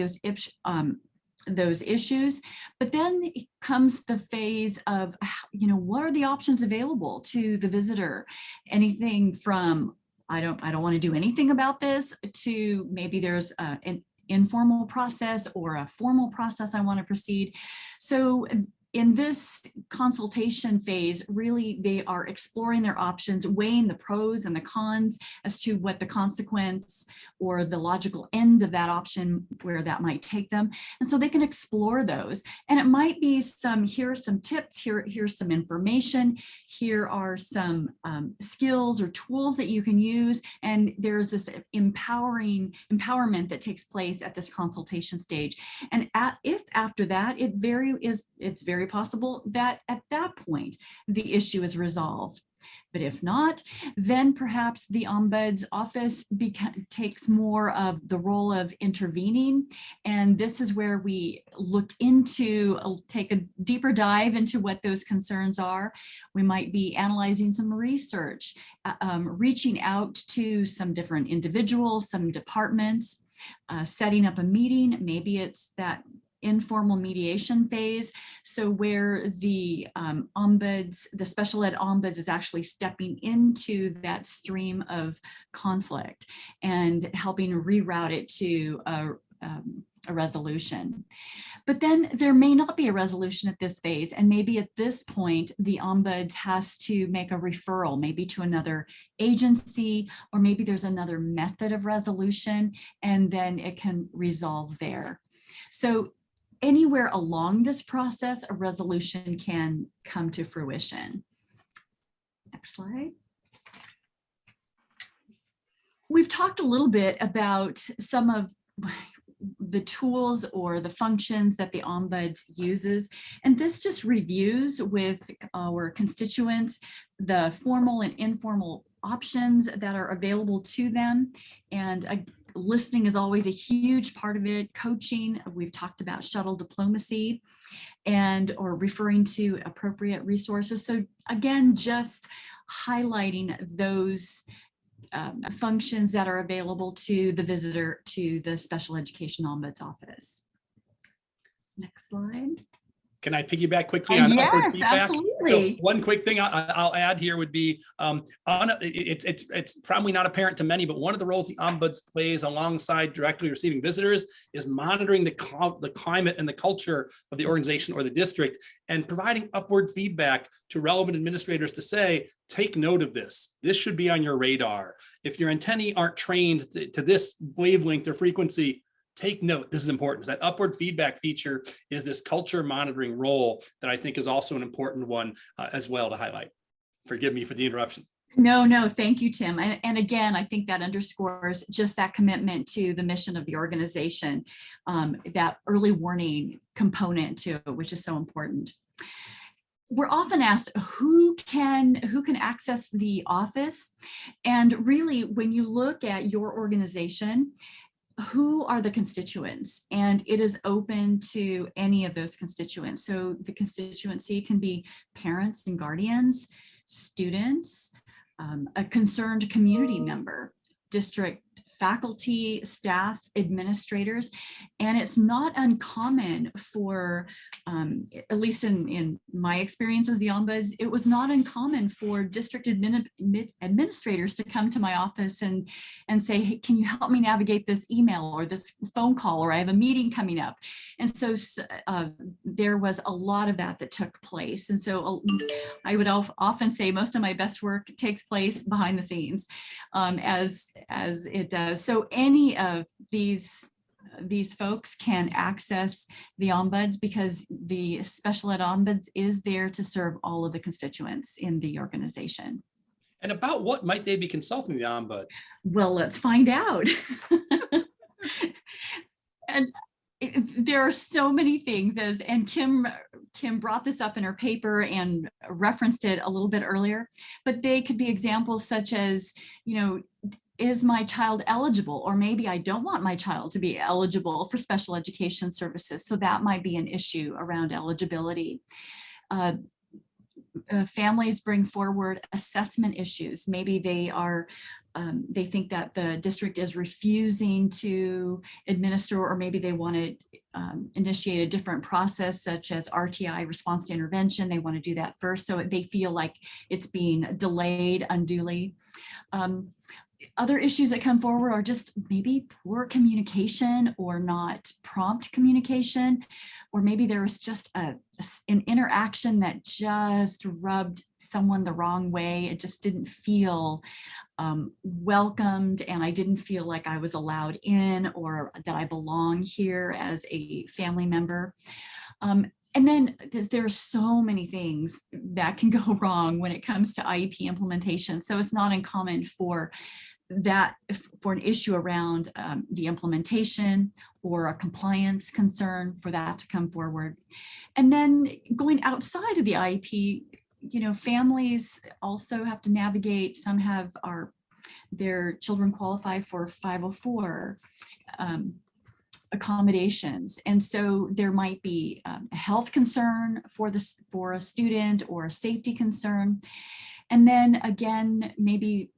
Speaker 2: those issues. But then comes the phase of, what are the options available to the visitor? Anything from, I don't want to do anything about this, to maybe there's an informal process or a formal process I want to proceed. So in this consultation phase, really, they are exploring their options, weighing the pros and the cons as to what the consequence or the logical end of that option, where that might take them. And so they can explore those. And it might be here are some tips, here's some information, here are some skills or tools that you can use. And there's this empowerment that takes place at this consultation stage. And if after that, it's very possible that at that point the issue is resolved. But if not, then perhaps the Ombuds office takes more of the role of intervening. And this is where we take a deeper dive into what those concerns are. We might be analyzing some research, reaching out to some different individuals, some departments, setting up a meeting. Maybe it's that informal mediation phase. So where the ombuds, the special ed ombuds, is actually stepping into that stream of conflict and helping reroute it to a resolution. But then there may not be a resolution at this phase. And maybe at this point, the ombuds has to make a referral, maybe to another agency, or maybe there's another method of resolution, and then it can resolve there. So anywhere along this process, a resolution can come to fruition. Next slide. We've talked a little bit about some of the tools or the functions that the Ombuds uses, and this just reviews with our constituents the formal and informal options that are available to them. And listening is always a huge part of it. Coaching, we've talked about shuttle diplomacy, or referring to appropriate resources. So again, just highlighting those functions that are available to the visitor to the Special Education Ombuds office. Next slide.
Speaker 1: Can I piggyback quickly on upward feedback?
Speaker 2: Absolutely.
Speaker 1: So one quick thing I'll add here would be, it's probably not apparent to many, but one of the roles the Ombuds plays alongside directly receiving visitors is monitoring the climate and the culture of the organization or the district, and providing upward feedback to relevant administrators to say, take note of this. This should be on your radar. If your antennae aren't trained to this wavelength or frequency, take note, this is important. That upward feedback feature is this culture monitoring role that I think is also an important one as well to highlight. Forgive me for the interruption.
Speaker 2: No, thank you, Tim. And again, I think that underscores just that commitment to the mission of the organization, that early warning component too, which is so important. We're often asked who can access the office, and really when you look at your organization, who are the constituents? And it is open to any of those constituents. So the constituency can be parents and guardians, students, a concerned community member, district faculty, staff, administrators, and it's not uncommon for, at least in my experience as the ombuds, it was not uncommon for district administrators to come to my office and say, hey, can you help me navigate this email or this phone call, or I have a meeting coming up. And so there was a lot of that took place. And so I would often say most of my best work takes place behind the scenes, as it does. So any of these folks can access the ombuds, because the special ed ombuds is there to serve all of the constituents in the organization.
Speaker 1: And about what might they be consulting the ombuds?
Speaker 2: Well, let's find out. And there are so many things, and Kim brought this up in her paper and referenced it a little bit earlier, but they could be examples such as, is my child eligible? Or maybe I don't want my child to be eligible for special education services. So that might be an issue around eligibility. Families bring forward assessment issues. Maybe they think that the district is refusing to administer, or maybe they want to initiate a different process, such as RTI, response to intervention. They want to do that first, so they feel like it's being delayed unduly. Other issues that come forward are just maybe poor communication or not prompt communication, or maybe there was just an interaction that just rubbed someone the wrong way. It just didn't feel welcomed, and I didn't feel like I was allowed in, or that I belong here as a family member. And then there are so many things that can go wrong when it comes to IEP implementation. So it's not uncommon for an issue around the implementation or a compliance concern for that to come forward. And then going outside of the IEP, families also have to navigate. Some their children qualify for 504 accommodations. And so there might be a health concern for a student, or a safety concern. And then again, maybe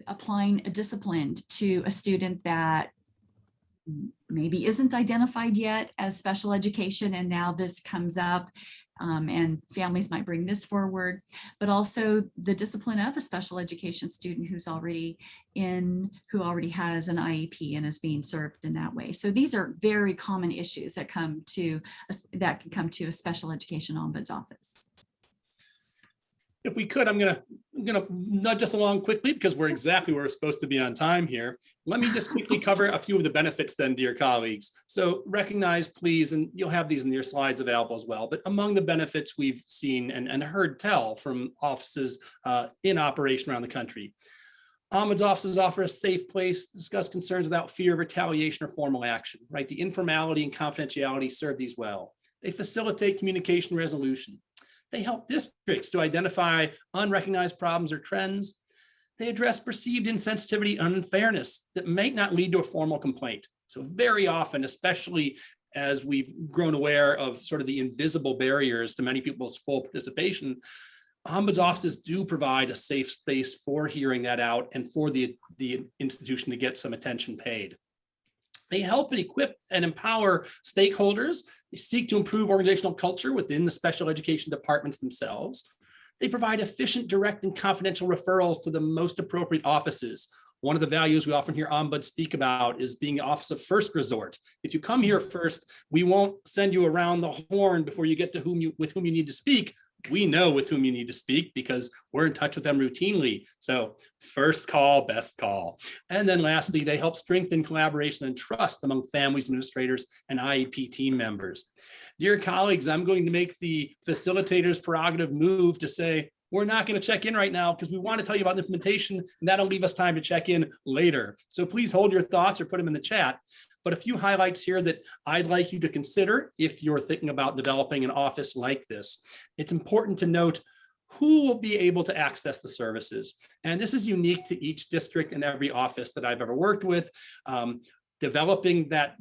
Speaker 2: applying a discipline to a student that maybe isn't identified yet as special education, and now this comes up, and families might bring this forward, but also the discipline of a special education student who already has an IEP and is being served in that way. So these are very common issues that can come to a special education ombuds office.
Speaker 1: If we could, I'm gonna nudge us along quickly, because we're exactly where we're supposed to be on time here. Let me just quickly cover a few of the benefits then, dear colleagues. So recognize, please, and you'll have these in your slides available as well, but among the benefits we've seen and heard tell from offices in operation around the country. Ombuds offices offer a safe place to discuss concerns without fear of retaliation or formal action, right? The informality and confidentiality serve these well. They facilitate communication resolution. They help districts to identify unrecognized problems or trends. They address perceived insensitivity and unfairness that may not lead to a formal complaint. So very often, especially as we've grown aware of sort of the invisible barriers to many people's full participation, ombuds offices do provide a safe space for hearing that out and for the institution to get some attention paid. They help and equip and empower stakeholders. They seek to improve organizational culture within the special education departments themselves. They provide efficient, direct, and confidential referrals to the most appropriate offices. One of the values we often hear ombuds speak about is being the office of first resort. If you come here first, we won't send you around the horn before you get to with whom you need to speak. We know with whom you need to speak because we're in touch with them routinely. So first call, best call. And then lastly, they help strengthen collaboration and trust among families, administrators, and IEP team members. Dear colleagues, I'm going to make the facilitator's prerogative move to say, we're not going to check in right now because we want to tell you about implementation, and that'll leave us time to check in later. So please hold your thoughts or put them in the chat. But a few highlights here that I'd like you to consider if you're thinking about developing an office like this. It's important to note who will be able to access the services. And this is unique to each district and every office that I've ever worked with. Developing that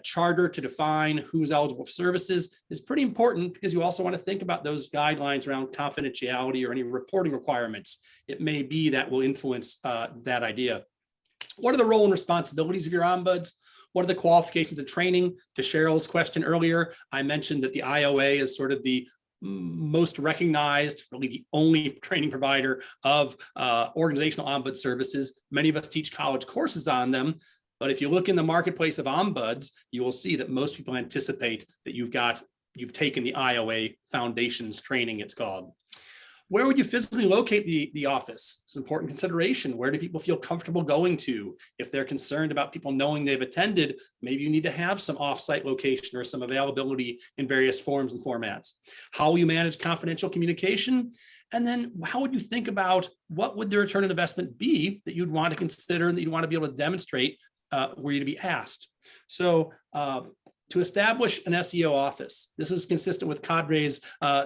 Speaker 1: charter to define who's eligible for services is pretty important, because you also want to think about those guidelines around confidentiality or any reporting requirements. It may be that will influence that idea. What are the role and responsibilities of your ombuds? What are the qualifications and training? To Cheryl's question earlier, I mentioned that the IOA is sort of the most recognized, really the only training provider of organizational ombud services. Many of us teach college courses on them, but if you look in the marketplace of ombuds, you will see that most people anticipate that you've taken the IOA Foundations training, it's called. Where would you physically locate the office? It's an important consideration. Where do people feel comfortable going to? If they're concerned about people knowing they've attended, maybe you need to have some offsite location or some availability in various forms and formats. How will you manage confidential communication? And then how would you think about what would the return on investment be that you'd want to consider and that you'd want to be able to demonstrate were you to be asked? So to establish an SEO office, this is consistent with Cadre's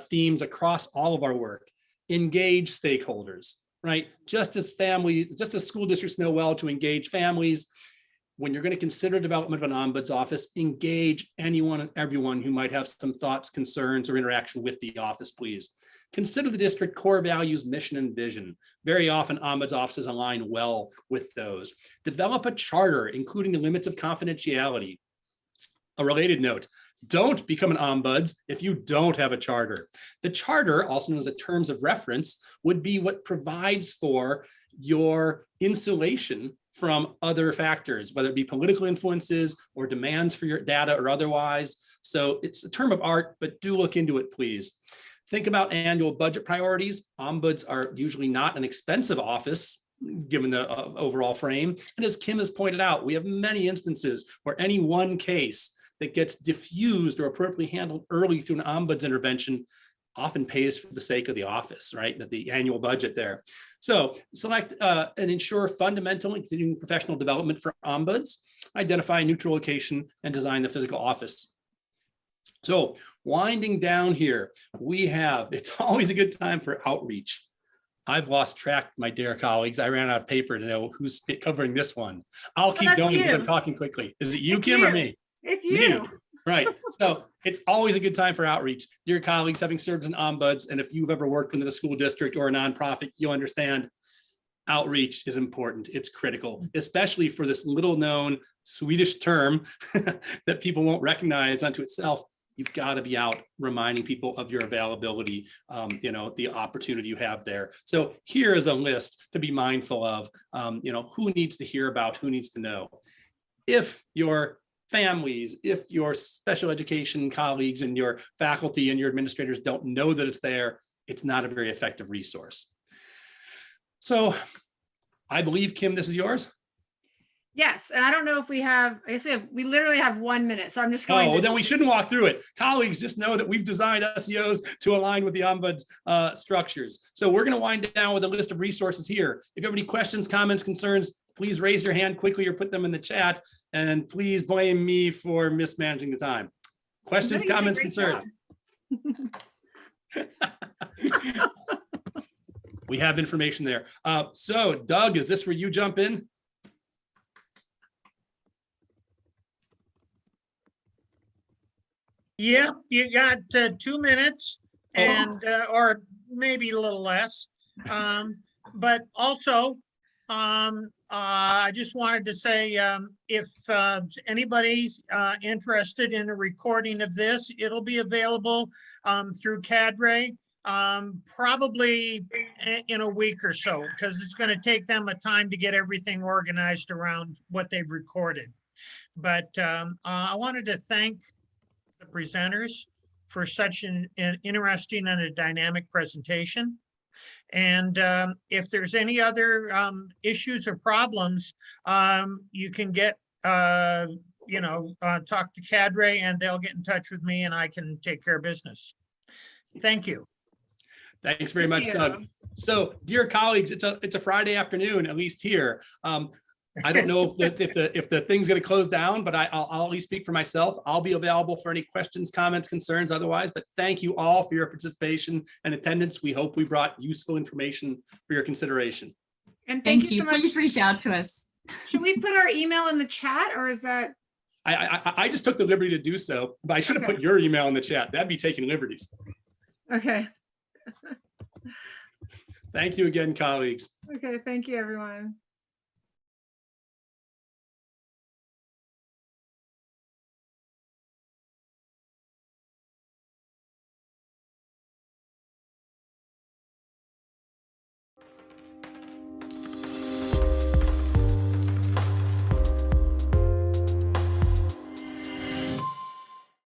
Speaker 1: themes across all of our work. Engage stakeholders, right? Just as school districts know well to engage families, when you're going to consider development of an ombuds office, engage anyone and everyone who might have some thoughts, concerns, or interaction with the office, please. Consider the district core values, mission, and vision. Very often, ombuds offices align well with those. Develop a charter, including the limits of confidentiality. A related note, don't become an ombuds if you don't have a charter. The charter, also known as the terms of reference, would be what provides for your insulation from other factors, whether it be political influences or demands for your data or otherwise. So it's a term of art, but do look into it, please. Think about annual budget priorities. Ombuds are usually not an expensive office, given the overall frame. And as Kim has pointed out, we have many instances where any one case that gets diffused or appropriately handled early through an ombuds intervention often pays for the sake of the office, right? The annual budget there. So select and ensure fundamental and continuing professional development for ombuds, identify a neutral location, and design the physical office. So winding down here, it's always a good time for outreach. I've lost track, my dear colleagues. I ran out of paper to know who's covering this one. I'll keep going because I'm talking quickly. Is it you, Kim, or me?
Speaker 3: It's you.
Speaker 1: Right. So it's always a good time for outreach. Dear colleagues, having served as an ombuds, and if you've ever worked within a school district or a nonprofit, you'll understand outreach is important. It's critical, especially for this little known Swedish term that people won't recognize unto itself. You've got to be out reminding people of your availability, the opportunity you have there. So here is a list to be mindful of, who needs to hear about, who needs to know. If your families, if your special education colleagues and your faculty and your administrators don't know that it's there, it's not a very effective resource. So I believe, Kim, this is yours.
Speaker 3: Yes, and I don't know if we literally have 1 minute, so I'm just going
Speaker 1: then we shouldn't walk through it. Colleagues, just know that we've designed SEOs to align with the ombuds structures. So we're going to wind down with a list of resources here. If you have any questions, comments, concerns, please raise your hand quickly or put them in the chat, and please blame me for mismanaging the time. Questions, comments, concerns. We have information there. So Doug, is this where you jump in?
Speaker 6: Yep, you got 2 minutes, and or maybe a little less. But also, I just wanted to say, if anybody's interested in a recording of this, it'll be available through Cadre, probably in a week or so, because it's going to take them a time to get everything organized around what they've recorded. But I wanted to thank the presenters for such an interesting and a dynamic presentation. And if there's any other issues or problems, you can get, talk to Cadre and they'll get in touch with me and I can take care of business. Thank you.
Speaker 1: Thanks very much, Doug. So, dear colleagues, it's a Friday afternoon, at least here. I don't know if the thing's going to close down, but I'll at least speak for myself. I'll be available for any questions, comments, concerns, otherwise. But thank you all for your participation and attendance. We hope we brought useful information for your consideration.
Speaker 3: And
Speaker 2: Thank you.
Speaker 3: so much.
Speaker 2: Please reach out to us.
Speaker 3: Should we put our email in the chat, or is that?
Speaker 1: I just took the liberty to do so, but I should have put your email in the chat. That'd be taking liberties.
Speaker 3: Okay.
Speaker 1: Thank you again, colleagues.
Speaker 3: Okay. Thank you, everyone.